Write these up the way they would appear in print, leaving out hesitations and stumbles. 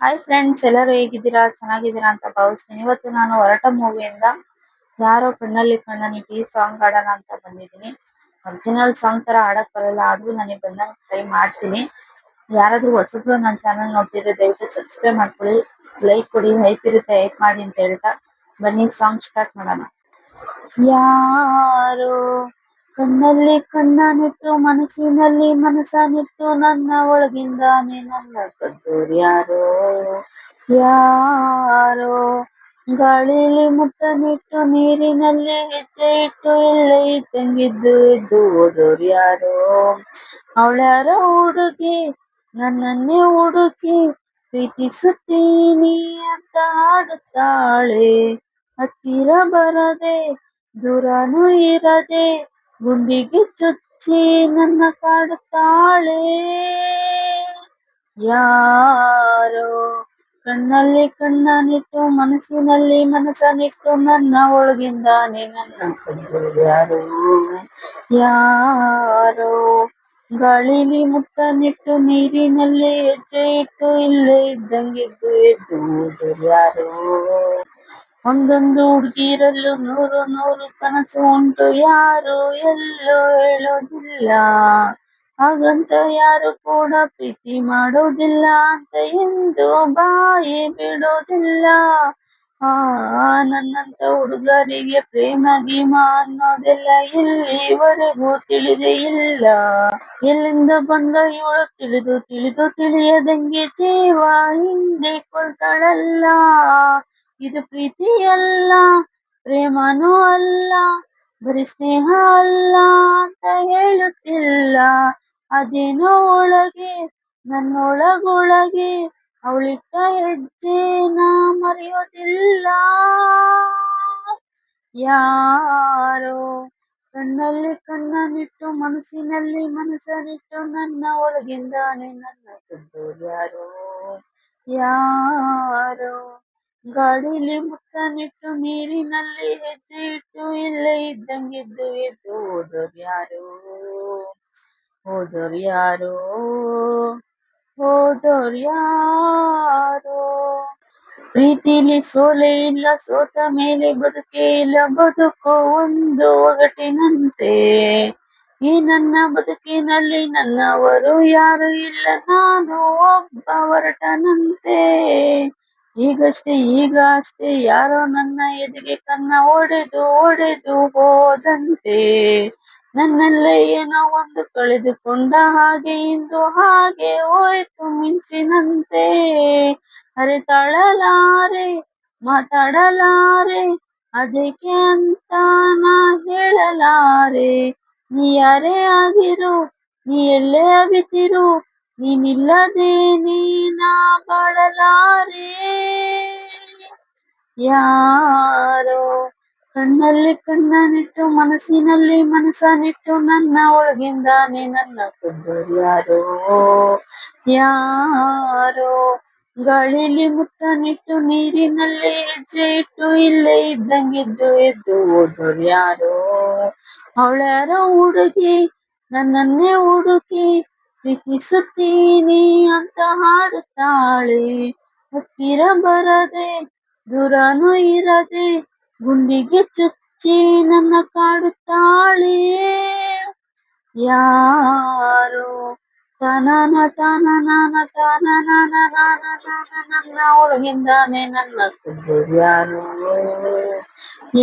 Hi friends, ಎಲ್ಲರೂ ಹೇಗಿದ್ದೀರಾ? ಚೆನ್ನಾಗಿದ್ದೀರಾ ಅಂತ ಭಾವಿಸ್ತೀನಿ. ಇವತ್ತು ನಾನು ಹೊರಟ ಮೂವಿಯಿಂದ ಯಾರೋ ಕಣ್ಣಲ್ಲಿ ಕಣ್ಣನಿಟ್ಟು ಈ ಸಾಂಗ್ ಆಡೋಣ ಅಂತ ಬಂದಿದ್ದೀನಿ. ಒರಿಜಿನಲ್ ಸಾಂಗ್ ತರ ಆಡಕ್ ಬರಲ್ಲ, ಆದ್ರೂ ನನಗೆ ಬಂದಂಗೆ ಟ್ರೈ ಮಾಡ್ತೀನಿ. ಯಾರಾದ್ರೂ ಹೊಸಬ್ರು ನನ್ನ ಚಾನಲ್ ನೋಡ್ತಿದ್ರೆ ದಯವಿಟ್ಟು ಸಬ್ಸ್ಕ್ರೈಬ್ ಮಾಡ್ಕೊಳ್ಳಿ, ಲೈಕ್ ಕೊಡಿ, ಹೈಪ್ ಇರುತ್ತೆ ಹೈಪ್ ಮಾಡಿ ಅಂತ ಹೇಳ್ತಾ ಬನ್ನಿ ಸಾಂಗ್ ಸ್ಟಾರ್ಟ್ ಮಾಡೋಣ. ಯಾರೋ ಕಣ್ಣಲ್ಲಿ ಕಣ್ಣನಿಟ್ಟು ಮನಸ್ಸಿನಲ್ಲಿ ಮನಸ್ಸನಿಟ್ಟು ನನ್ನ ಒಳಗಿಂದಾನೆ ನನ್ನ ಕದ್ದೋರು ಯಾರೋ. ಯಾರೋ ಗಾಳಿಲಿ ಮುತ್ತನಿಟ್ಟು ನೀರಿನಲ್ಲಿ ಹೆಜ್ಜೆ ಇಟ್ಟು ಎಲ್ಲೇ ಇದ್ದಂಗಿದ್ದು ಎದ್ದು ಹೋದೋರು ಯಾರೋ. ಅವಳ್ಯಾರೋ ಹುಡುಗಿ ನನ್ನನ್ನೇ ಹುಡುಕಿ ಪ್ರೀತಿಸುತ್ತೀನಿ ಅಂತ ಹಾಡುತ್ತಾಳೆ. ಹತ್ತಿರ ಬರದೆ ದೂರನೂ ಇರದೆ ಗುಂಡಿಗೆ ಚುಚ್ಚಿ ನನ್ನ ಕಾಡುತ್ತಾಳೆ. ಯಾರೋ ಕಣ್ಣಲ್ಲಿ ಕಣ್ಣನಿಟ್ಟು ಮನಸ್ಸಿನಲ್ಲಿ ಮನಸ್ಸನಿಟ್ಟು ನನ್ನ ಒಳಗಿಂದಾನೆ ನನ್ನ ಕದ್ದೋರು ಯಾರೋ. ಯಾರೋ ಗಾಳಿಲಿ ಮುತ್ತನಿಟ್ಟು ನೀರಿನಲ್ಲಿ ಹೆಜ್ಜೆ ಇಟ್ಟು ಇಲ್ಲೇ ಇದ್ದಂಗಿದ್ದು ಎದ್ದು ಹೋದೋರು ಯಾರೋ. ಒಂದೊಂದು ಹುಡುಗಿರಲ್ಲೂ ನೂರು ನೂರು ಕನಸು ಉಂಟು, ಯಾರು ಎಲ್ಲೂ ಹೇಳೋದಿಲ್ಲ. ಹಾಗಂತ ಯಾರು ಕೂಡ ಪ್ರೀತಿ ಮಾಡೋದಿಲ್ಲ ಅಂತ ಎಂದು ಬಾಯಿ ಬಿಡೋದಿಲ್ಲ. ನನ್ನಂತ ಹುಡುಗರಿಗೆ ಪ್ರೇಮ ಗೀಮ ಅನ್ನೋದೆಲ್ಲ ಇಲ್ಲಿವರೆಗೂ ತಿಳಿದೇ ಇಲ್ಲ. ಎಲ್ಲಿಂದ ಬಂದ ಇವಳು ತಿಳಿದು ತಿಳಿದು ತಿಳಿಯದಂಗೆ ಜೀವ ಹಿಂಡಿಕೊಳ್ತಾಳಲ್ಲ. ಇದು ಪ್ರೀತಿ ಅಲ್ಲ, ಪ್ರೇಮನೂ ಅಲ್ಲ, ಬರೀ ಸ್ನೇಹ ಅಲ್ಲ ಅಂತ ಹೇಳುತ್ತಿಲ್ಲ. ಅದೇನೋ ಒಳಗೆ ನನ್ನೊಳಗೊಳಗೆ ಅವಳಿಟ್ಟ ಹೆಜ್ಜೆನ ಮರೆಯೋದಿಲ್ಲ. ಯಾರೋ ಕಣ್ಣಲ್ಲಿ ಕಣ್ಣನಿಟ್ಟು ಮನಸ್ಸಿನಲ್ಲಿ ಮನಸ್ಸನಿಟ್ಟು ನನ್ನ ಒಳಗಿಂದಾನೆ ನನ್ನ ಕದ್ದೋರು ಯಾರೋ. ಯಾರೋ ಗಾಳಿಲಿ ಮುತ್ತನಿಟ್ಟು ನೀರಿನಲ್ಲಿ ಹೆಜ್ಜೆ ಇಟ್ಟು ಇಲ್ಲೇ ಇದ್ದಂಗಿದ್ದು ಎದ್ದು ಹೋದೋರು ಯಾರೋ. ಹೋದೋರು ಯಾರೋ, ಹೋದೋರು ಯಾರೋ. ಪ್ರೀತಿಲಿ ಸೋಲೆ ಇಲ್ಲ, ಸೋತ ಮೇಲೆ ಬದುಕೇ ಇಲ್ಲ, ಬದುಕು ಒಂದು ಒಗಟಿನಂತೆ. ಈ ನನ್ನ ಬದುಕಿನಲ್ಲಿ ನನ್ನವರು ಯಾರು ಇಲ್ಲ, ನಾನು ಒಬ್ಬ ಹೊರಟನಂತೆ. ಈಗ ಅಷ್ಟೇ ಯಾರೋ ನನ್ನ ಎದೆಗೆ ಕನ್ನ ಒಡೆದು ಒಡೆದು ಹೋದಂತೆ. ನನ್ನಲ್ಲೇ ಏನೋ ಒಂದು ಕಳೆದುಕೊಂಡ ಹಾಗೆ ಇಂದು ಹಾಗೆ ಹೋಯ್ತು ಮಿಂಚಿನಂತೆ. ಅರೆ ತಾಳಲಾರೆ ಮಾತಾಡಲಾರೆ, ಅದಕ್ಕೆ ಅಂತ ನಾ ಹೇಳಲಾರೆ. ನೀ ಯಾರೇ ಆಗಿರು, ನೀ ಎಲ್ಲೇ ಅವಿತಿರು, ನೀನಿಲ್ಲದೆ ನೀನಾ ಬಾಳಲಾರೆ. ಯಾರೋ ಕಣ್ಣಲ್ಲಿ ಕಣ್ಣನಿಟ್ಟು ಮನಸ್ಸಿನಲ್ಲಿ ಮನಸ್ಸನಿಟ್ಟು ನನ್ನ ಒಳಗಿಂದಾನೆ ನನ್ನ ಕದ್ದೋರು ಯಾರೋ. ಯಾರೋ ಗಾಳಿಲಿ ಮುತ್ತನಿಟ್ಟು ನೀರಿನಲ್ಲಿ ಹೆಜ್ಜೆ ಇಟ್ಟು ಇಲ್ಲೇ ಇದ್ದಂಗಿದ್ದು ಎದ್ದು ಹೋದೋರು ಯಾರೋ. ಅವಳ್ಯಾರೋ ಹುಡುಗಿ ನನ್ನನ್ನೇ ಹುಡುಕಿ ಪ್ರೀತಿಸುತ್ತೀನಿ ಅಂತ ಹಾಡುತ್ತಾಳೆ. ಹತ್ತಿರ ಬರದೆ ದೂರನೂ ಇರದೆ ಗುಂಡಿಗೆ ಚುಚ್ಚಿ ನನ್ನ ಕಾಡುತ್ತಾಳೆ. ಯಾರೋ ತನನ ತನನ ತನನ ನನ್ನ ಒಳಗಿಂದಾನೆ ನನ್ನ ಕದ್ದೋರು ಯಾರೋ.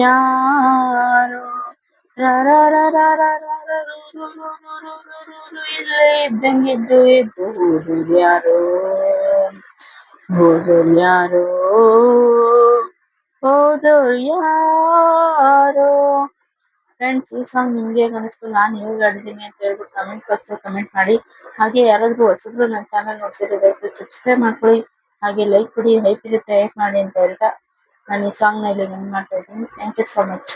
ಯಾರೋ ಇಲ್ಲೇ ಇದ್ದಂಗಿದ್ದು ಎದ್ದು ಹೋದೋರು ಯಾರೋ. ಹೋದೋರು ಯಾರೋ, ಹೋದೋರು ಯಾರೋ. ಫ್ರೆಂಡ್ಸ್, ಈ ಸಾಂಗ್ ನಿಮ್ಗೆ ಹೇಗೆ ಅನಿಸ್ತು, ನಾನು ಹೇಗೆ ಆಡಿದ್ದೀನಿ ಅಂತ ಹೇಳ್ಬಿಟ್ಟು ಕಮೆಂಟ್ ಬಾಕ್ಸ್ ಕಮೆಂಟ್ ಮಾಡಿ. ಹಾಗೆ ಯಾರಾದ್ರೂ ಹೊಸಬ್ರು ನನ್ನ ಚಾನಲ್ ನೋಡ್ತಿದ್ರೆ ದಯವಿಟ್ಟು ಸಬ್ಸ್ಕ್ರೈಬ್ ಮಾಡ್ಕೊಳ್ಳಿ, ಹಾಗೆ ಲೈಕ್ ಕೊಡಿ, ಹೈಪ್ ಇರುತ್ತೆ ಹೈಪ್ ಮಾಡಿ ಅಂತ ಹೇಳ್ತಾ ನಾನು ಈ ಸಾಂಗ್ ನ ಇಲ್ಲಿ ಎಂಡ್ ಮಾಡ್ತಾ ಇದ್ದೀನಿ. Thank you so much.